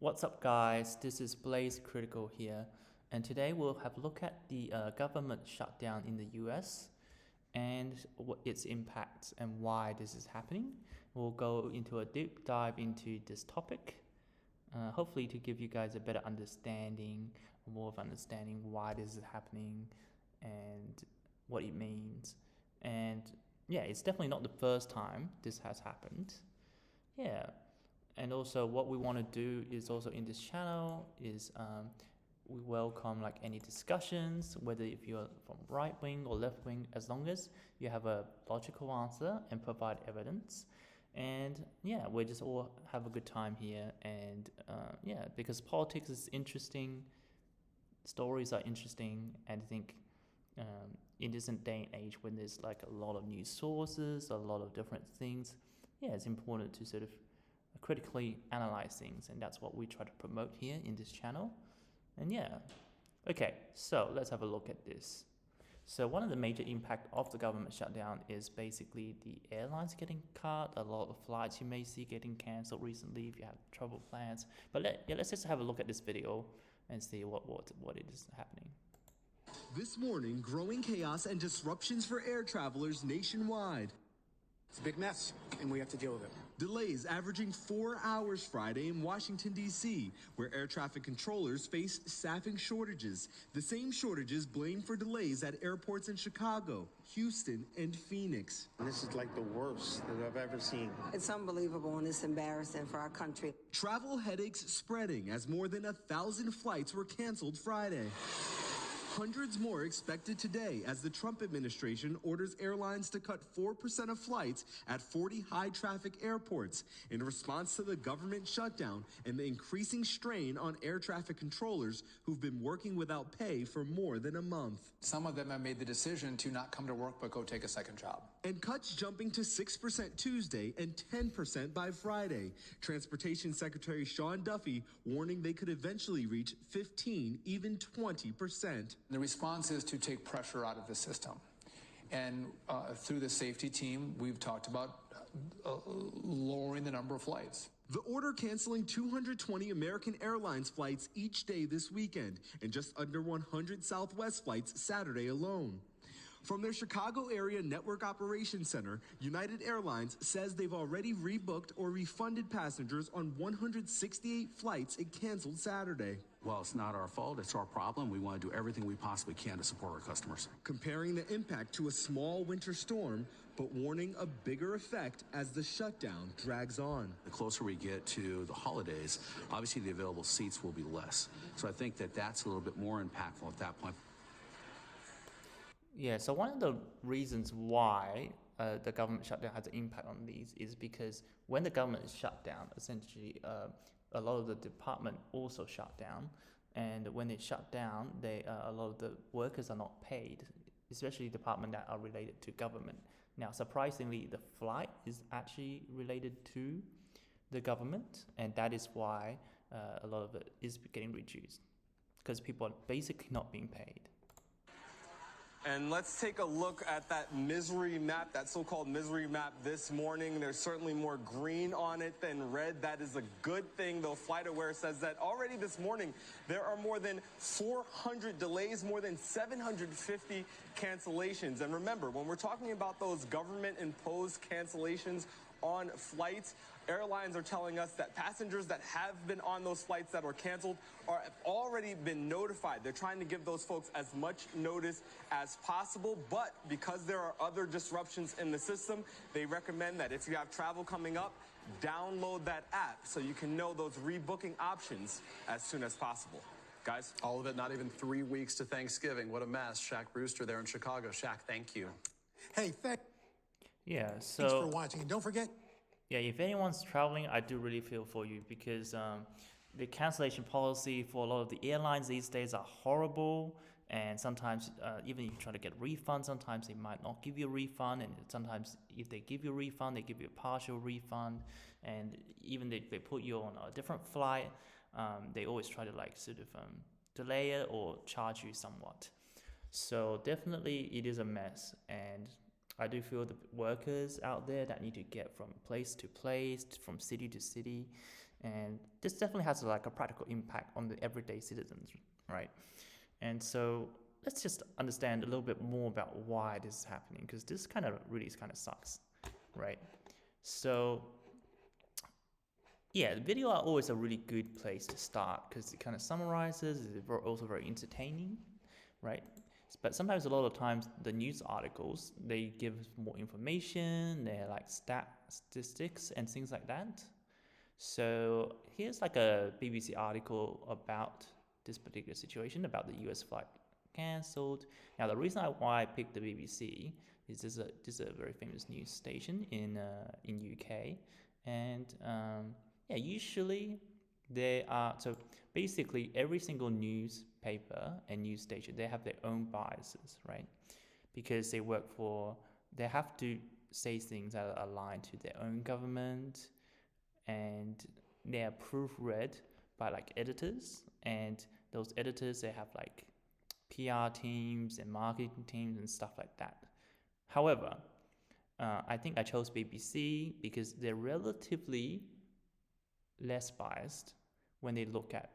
What's up, guys? This is Blaze Critical here, and today we'll have a look at the government shutdown in the US and what its impacts and why this is happening. We'll go into a deep dive into this topic, hopefully to give you guys a better understanding, more of understanding why this is happening and what it means. And yeah, it's definitely not the first time this has happened. Yeah. And also what we want to do is also in this channel is we welcome like any discussions, whether if you're from right wing or left wing, as long as you have a logical answer and provide evidence. And yeah, we just all have a good time here. And yeah, because politics is interesting, stories are interesting, and I think in this day and age when there's like a lot of news sources, a lot of different things, yeah, it's important to sort of critically analyze things, and that's what we try to promote here in this channel. And yeah, okay, so let's have a look at this. So one of the major impact of the government shutdown is basically the airlines getting cut. A lot of flights you may see getting cancelled recently if you have travel plans. But let's just have a look at this video and see what it is happening. This morning, growing chaos and disruptions for air travelers nationwide. It's a big mess, and we have to deal with it. Delays averaging 4 hours Friday in Washington, D.C., where air traffic controllers face staffing shortages. The same shortages blamed for delays at airports in Chicago, Houston, and Phoenix. And this is like the worst that I've ever seen. It's unbelievable and it's embarrassing for our country. Travel headaches spreading as more than 1,000 flights were canceled Friday. Hundreds more expected today as the Trump administration orders airlines to cut 4% of flights at 40 high-traffic airports in response to the government shutdown and the increasing strain on air traffic controllers who've been working without pay for more than a month. Some of them have made the decision to not come to work but go take a second job. And cuts jumping to 6% Tuesday and 10% by Friday. Transportation Secretary Sean Duffy warning they could eventually reach 15, even 20%. The response is to take pressure out of the system. And through the safety team, we've talked about lowering the number of flights. The order canceling 220 American Airlines flights each day this weekend and just under 100 Southwest flights Saturday alone. From their Chicago area network operations center, United Airlines says they've already rebooked or refunded passengers on 168 flights it canceled Saturday. Well, it's not our fault, it's our problem. We want to do everything we possibly can to support our customers. Comparing the impact to a small winter storm, but warning a bigger effect as the shutdown drags on. The closer we get to the holidays, obviously the available seats will be less. So I think that that's a little bit more impactful at that point. Yeah, so one of the reasons why the government shutdown has an impact on these is because when the government is shut down, essentially a lot of the department also shut down. And when they shut down, a lot of the workers are not paid, especially departments that are related to government. Now, surprisingly, the flight is actually related to the government, and that is why a lot of it is getting reduced, because people are basically not being paid. And let's take a look at that misery map, that so-called misery map this morning. There's certainly more green on it than red. That is a good thing, though. FlightAware says that already this morning, there are more than 400 delays, more than 750 cancellations. And remember, when we're talking about those government-imposed cancellations on flights, airlines are telling us that passengers that have been on those flights that were canceled have already been notified. They're trying to give those folks as much notice as possible, but because there are other disruptions in the system, they recommend that if you have travel coming up, download that app so you can know those rebooking options as soon as possible. Guys? All of it, not even 3 weeks to Thanksgiving. What a mess. Shaq Brewster there in Chicago. Shaq, thank you. Hey, Yeah, so thanks for watching. And don't forget, yeah, if anyone's traveling, I do really feel for you, because the cancellation policy for a lot of the airlines these days are horrible, and sometimes even if you try to get a refund, sometimes they might not give you a refund, and sometimes if they give you a refund, they give you a partial refund, and even if they put you on a different flight, they always try to like sort of delay it or charge you somewhat. So definitely it is a mess, and I do feel the workers out there that need to get from place to place, from city to city, And this definitely has like a practical impact on the everyday citizens, right? And so let's just understand a little bit more about why this is happening, because this kind of really kind of sucks, right? So yeah, the video are always a really good place to start because it kind of summarizes, it's also very entertaining, right? But sometimes a lot of times the news articles, they give more information, they're like statistics and things like that. So here's like a BBC article about this particular situation, about the US flight cancelled. Now the reason why I picked the BBC is this is a very famous news station in UK, and yeah, usually they are, so basically every single newspaper and news station, they have their own biases, right? Because they have to say things that are aligned to their own government, and they are proofread by like editors, and those editors, they have like PR teams and marketing teams and stuff like that. However, I think I chose BBC because they're relatively less biased when they look at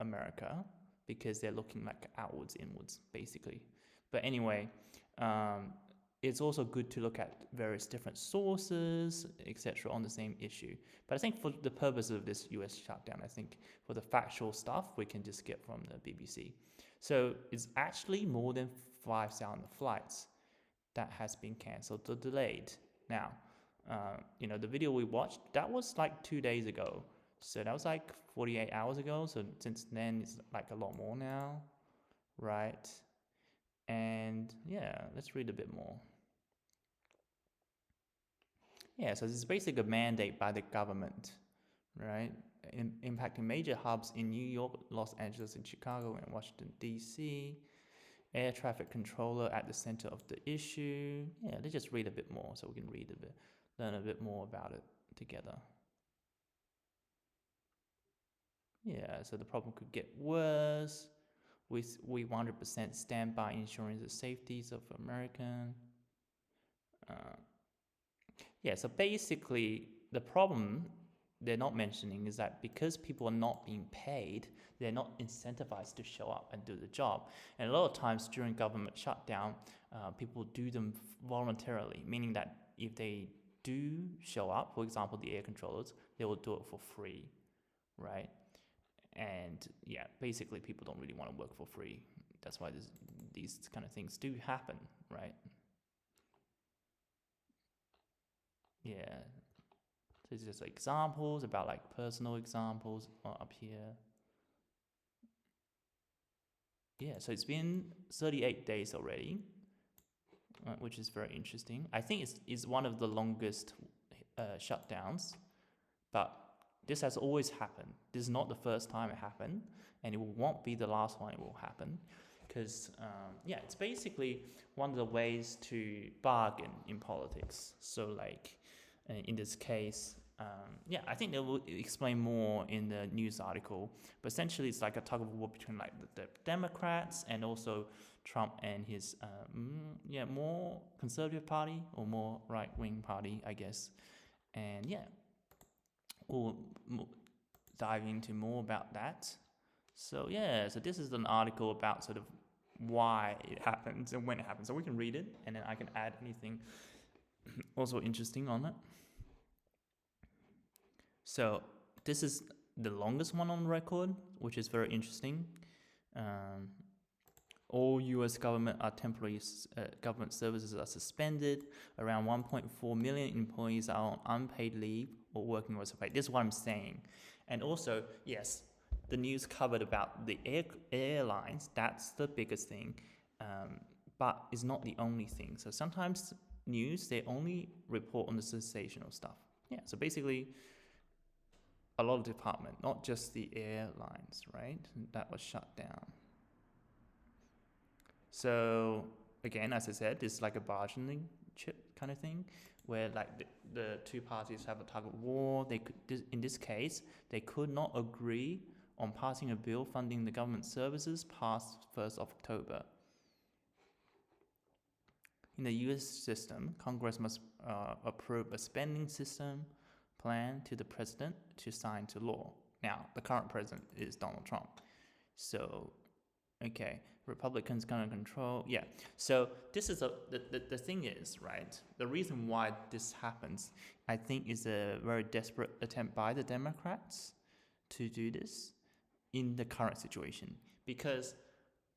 America, because they're looking like outwards, inwards, basically. But anyway, it's also good to look at various different sources, etc., on the same issue. But I think for the purpose of this US shutdown, I think for the factual stuff, we can just get from the BBC. So it's actually more than 5,000 flights that has been cancelled or delayed. Now, the video we watched, that was like 2 days ago. So that was like 48 hours ago. So since then, it's like a lot more now, right? And yeah, let's read a bit more. Yeah, so this is basically a mandate by the government, right? Impacting major hubs in New York, Los Angeles, and Chicago, and Washington, D.C. Air traffic controller at the center of the issue. Yeah, let's just read a bit more so we can learn a bit more about it together. Yeah, so the problem could get worse. We 100% stand by ensuring the safeties of American. Yeah, so basically the problem they're not mentioning is that because people are not being paid, they're not incentivized to show up and do the job. And a lot of times during government shutdown, people do them voluntarily, meaning that if they do show up, for example, the air controllers, they will do it for free, right? And yeah, basically people don't really want to work for free. That's why these kind of things do happen, right? Yeah. So it's just examples about like personal examples up here. Yeah, so it's been 38 days already, which is very interesting. I think it's one of the longest shutdowns, but this has always happened. This is not the first time it happened, and it won't be the last one it will happen. Because, yeah, it's basically one of the ways to bargain in politics. So, like, in this case, yeah, I think they will explain more in the news article. But essentially, it's like a tug of war between like the Democrats and also Trump and his more conservative party or more right-wing party, I guess. And yeah, we'll dive into more about that. So yeah, so this is an article about sort of why it happens and when it happens. So we can read it, and then I can add anything also interesting on it. So this is the longest one on record, which is very interesting. All U.S. government services are suspended. Around 1.4 million employees are on unpaid leave or working with pay. This is what I'm saying. And also, yes, the news covered about the airlines. That's the biggest thing, but it's not the only thing. So sometimes news, they only report on the sensational stuff. Yeah. So basically, a lot of departments, not just the airlines, right? That was shut down. So again, as I said, this is like a bargaining chip kind of thing, where like the two parties have a tug of war. They could, in this case, they could not agree on passing a bill funding the government services past 1st of October. In the U.S. system, Congress must approve a spending system, plan to the president to sign to law. Now, the current president is Donald Trump. So, okay, Republicans gonna control. Yeah. So this is the thing is, right? The reason why this happens, I think, is a very desperate attempt by the Democrats to do this in the current situation, because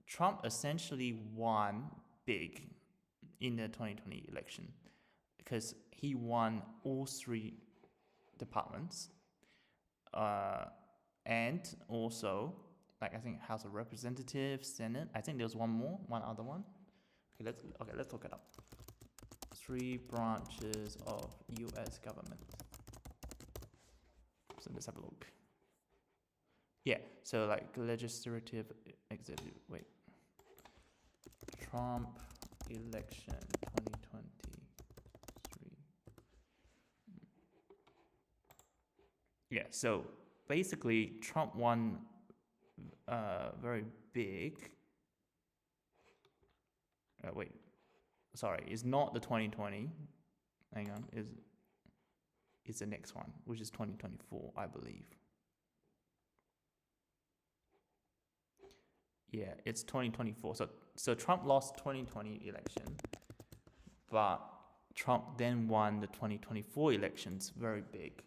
Trump essentially won big in the 2020 election because he won all three departments, and also, like, I think House of Representatives, Senate. I think there's one other one. Okay, let's look it up. 3 branches of U.S. government. So let's have a look. Yeah, so like legislative, executive. Wait, Trump election 2023. Yeah, so basically Trump won very big. Wait, sorry, it's not the 2020. Hang on, is the next one, which is 2024, I believe. Yeah, it's 2024. So Trump lost 2020 election, but Trump then won the 2024 elections, very big.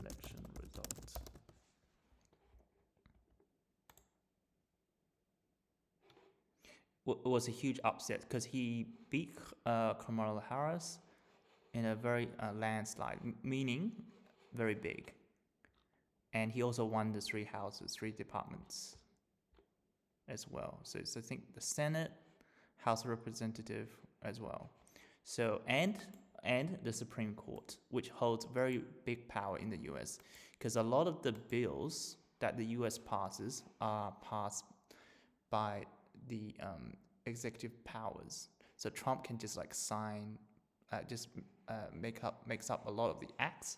Election results. It was a huge upset because he beat Kamala Harris in a very landslide, meaning very big. And he also won the 3 houses, 3 departments as well. So I think the Senate, House of Representative as well. So and the Supreme Court, which holds very big power in the U.S. because a lot of the bills that the U.S. passes are passed by the executive powers. So Trump can just like sign, makes up a lot of the acts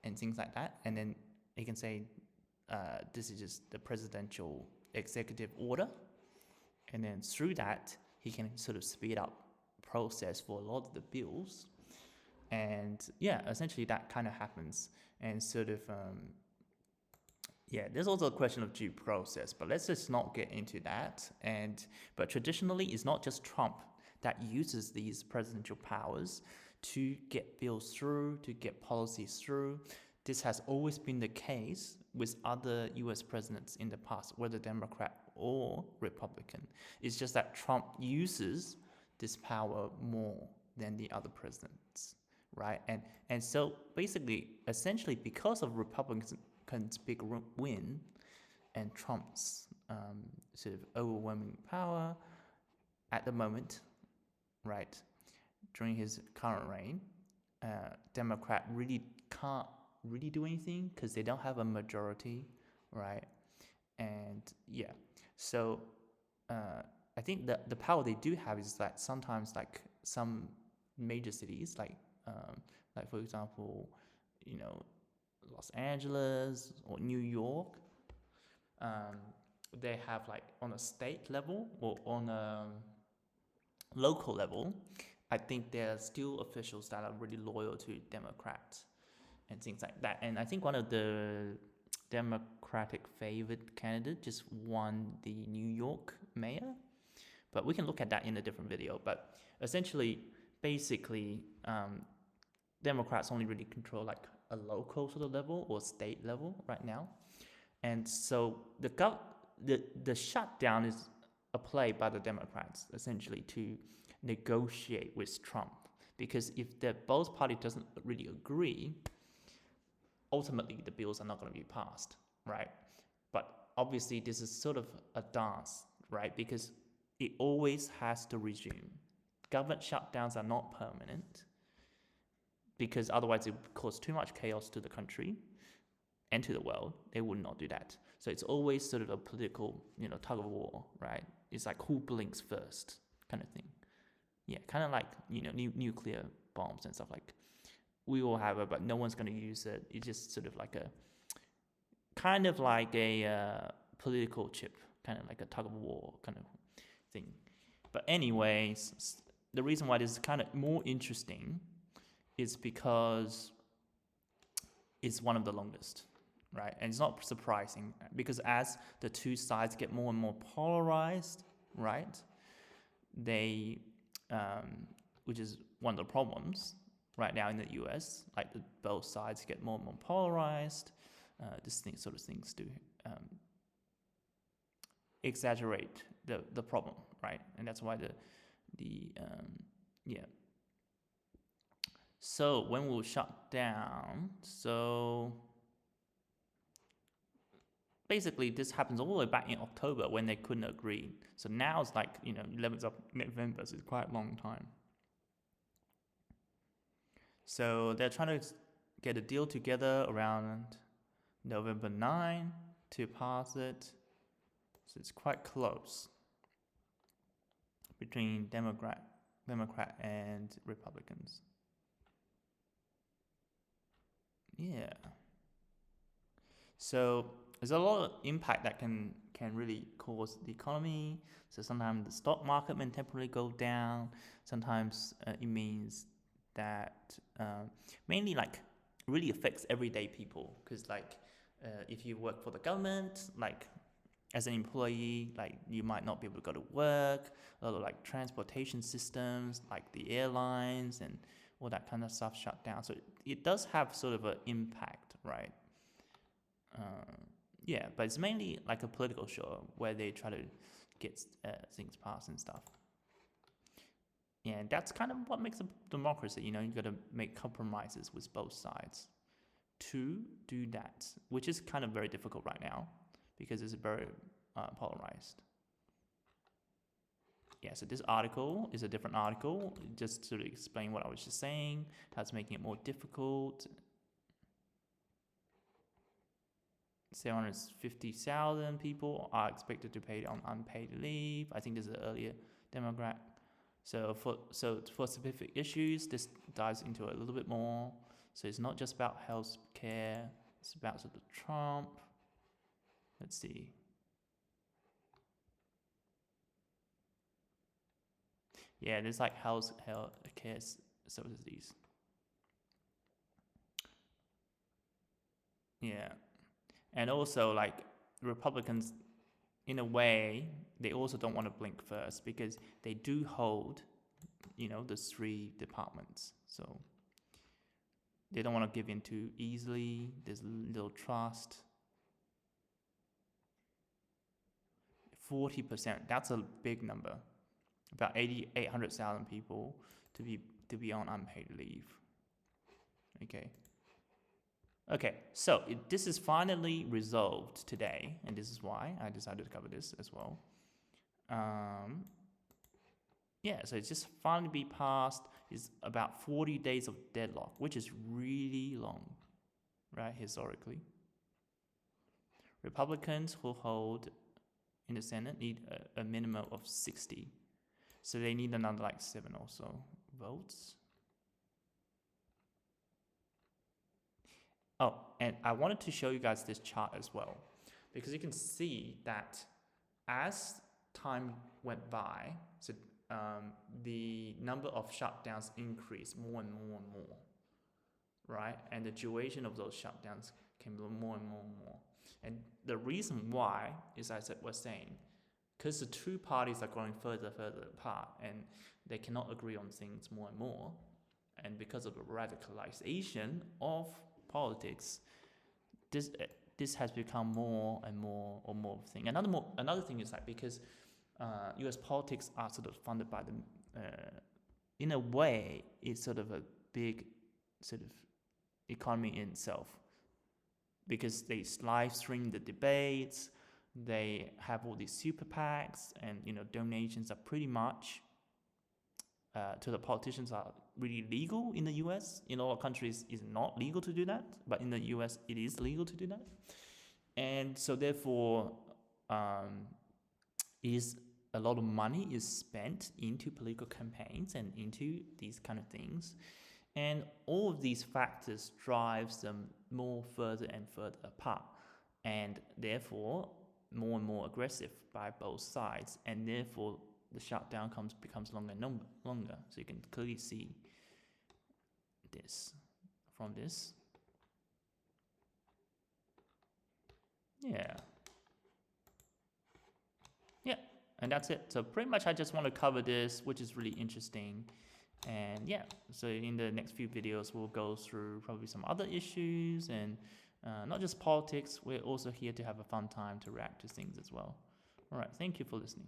and things like that, and then he can say, this is just the presidential executive order, and then through that he can sort of speed up process for a lot of the bills, and yeah, essentially that kind of happens, and sort of yeah, there's also a question of due process, but let's just not get into that. But traditionally, it's not just Trump that uses these presidential powers to get bills through, to get policies through. This has always been the case with other US presidents in the past, whether Democrat or Republican. It's just that Trump uses this power more than the other presidents, right? And so basically, essentially, because of Republicans' big win and Trump's sort of overwhelming power at the moment, right, during his current reign, Democrat really can't really do anything because they don't have a majority, right? And yeah, so I think that the power they do have is that sometimes, like some major cities, like for example, you know, Los Angeles or New York, they have, like, on a state level or on a local level, I think there are still officials that are really loyal to Democrats and things like that. And I think one of the Democratic favored candidate just won the New York mayor, but we can look at that in a different video. But essentially, basically, Democrats only really control like a local sort of level or state level right now. And so the shutdown is a play by the Democrats essentially to negotiate with Trump, because if both parties doesn't really agree, ultimately the bills are not going to be passed, right? But obviously this is sort of a dance, right? Because it always has to resume. Government shutdowns are not permanent, because otherwise it would cause too much chaos to the country and to the world. They would not do that. So it's always sort of a political, tug of war, right? It's like who blinks first kind of thing. Yeah, kind of like, nuclear bombs and stuff. Like, we all have it, but no one's going to use it. It's just sort of like a political chip, kind of like a tug of war kind of thing. But anyways, the reason why this is kind of more interesting is because is one of the longest, right? And it's not surprising because as the two sides get more and more polarized, right, they, which is one of the problems right now in the US, like both sides get more and more polarized. This sort of things do exaggerate the problem, right? And that's why yeah. So when we'll shut down, so basically this happens all the way back in October when they couldn't agree. So now it's like, 11th of November, so it's quite a long time. So they're trying to get a deal together around November 9 to pass it. So it's quite close between Democrat and Republicans. Yeah. So there's a lot of impact that can really cause the economy. So sometimes the stock market may temporarily go down. Sometimes it means that mainly like really affects everyday people, because like if you work for the government, like as an employee, like you might not be able to go to work. A lot of like transportation systems, like the airlines and all that kind of stuff shut down. So it does have sort of an impact, right? Yeah, but it's mainly like a political show where they try to get things passed and stuff. Yeah, and that's kind of what makes a democracy. You got to make compromises with both sides to do that, which is kind of very difficult right now because it's very polarized. Yeah, so this article is a different article, just to explain what I was just saying, how it's making it more difficult. 750,000 people are expected to pay on unpaid leave. I think this is an earlier demographic. So for specific issues, this dives into it a little bit more. So it's not just about health care, it's about sort of Trump. Let's see. Yeah, there's like health care subsidies. Yeah. And also like Republicans, in a way, they also don't want to blink first because they do hold, the 3 departments. So they don't want to give in too easily. There's little trust. 40%, that's a big number. About 800,000 people to be on unpaid leave. Okay, so this is finally resolved today, and this is why I decided to cover this as well. Yeah, so it's just finally be passed. It's about 40 days of deadlock, which is really long, right, historically. Republicans who hold in the Senate need a minimum of 60. So they need another like 7 or so votes. Oh, and I wanted to show you guys this chart as well, because you can see that as time went by, so the number of shutdowns increased more and more and more, right? And the duration of those shutdowns came more and more and more. And the reason why is, as I was saying, because the two parties are going further apart and they cannot agree on things more and more, and because of the radicalization of politics, this has become more and more or more of a thing. Another thing is that because U.S. politics are sort of funded by the, in a way, it's sort of a big sort of economy in itself, because they live stream the debates, they have all these super PACs, and donations are pretty much to the politicians are really legal in the US. In all countries, it's not legal to do that, but in the US, it is legal to do that. And so therefore, is a lot of money is spent into political campaigns and into these kind of things. And all of these factors drives them more further and further apart, and therefore more and more aggressive by both sides, and therefore the shutdown becomes longer and longer. So you can clearly see this from this. Yeah. Yeah, and that's it. So pretty much I just want to cover this, which is really interesting. And yeah, so in the next few videos, we'll go through probably some other issues and not just politics. We're also here to have a fun time to react to things as well. All right, thank you for listening.